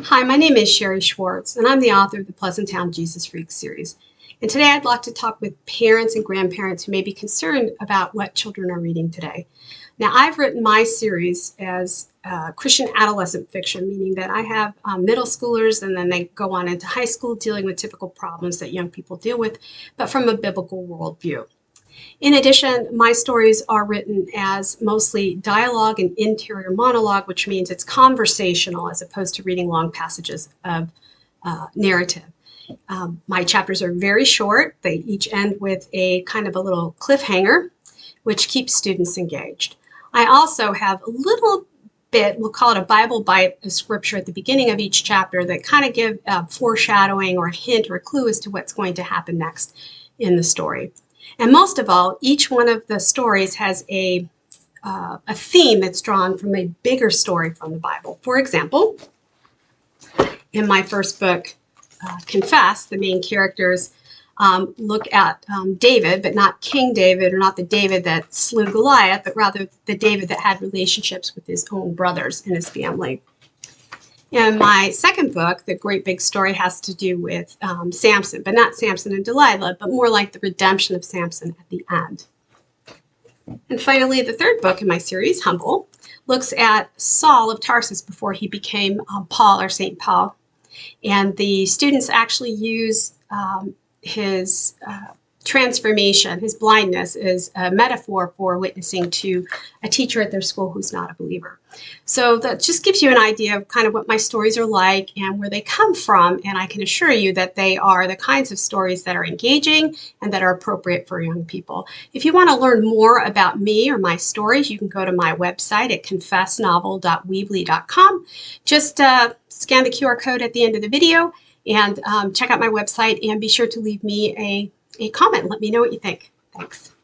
Hi, my name is Sherry Schwartz, and I'm the author of the Pleasantown Jesus Freaks series. And today I'd like to talk with parents and grandparents who may be concerned about what children are reading today. Now, I've written my series as Christian adolescent fiction, meaning that I have middle schoolers and then they go on into high school dealing with typical problems that young people deal with, but from a biblical worldview. In addition, my stories are written as mostly dialogue and interior monologue, which means it's conversational as opposed to reading long passages of narrative. My chapters are very short. They each end with a kind of a little cliffhanger, which keeps students engaged. I also have a little bit, we'll call it a Bible bite of scripture at the beginning of each chapter that kind of give foreshadowing or a hint or a clue as to what's going to happen next in the story. And most of all, each one of the stories has a theme that's drawn from a bigger story from the Bible. For example, in my first book, Confess, the main characters look at David, but not King David, or not the David that slew Goliath, but rather the David that had relationships with his own brothers and his family. In my second book, The Great Big Story, has to do with Samson, but not Samson and Delilah, but more like the redemption of Samson at the end. And finally, the third book in my series, Humble, looks at Saul of Tarsus before he became Paul or St. Paul. And the students actually use his transformation, his blindness, as a metaphor for witnessing to a teacher at their school who's not a believer. So that just gives you an idea of kind of what my stories are like and where they come from. And I can assure you that they are the kinds of stories that are engaging and that are appropriate for young people. If you want to learn more about me or my stories, you can go to my website at confessnovel.weebly.com. Just scan the QR code at the end of the video and check out my website, and be sure to leave me a comment. Let me know what you think. Thanks.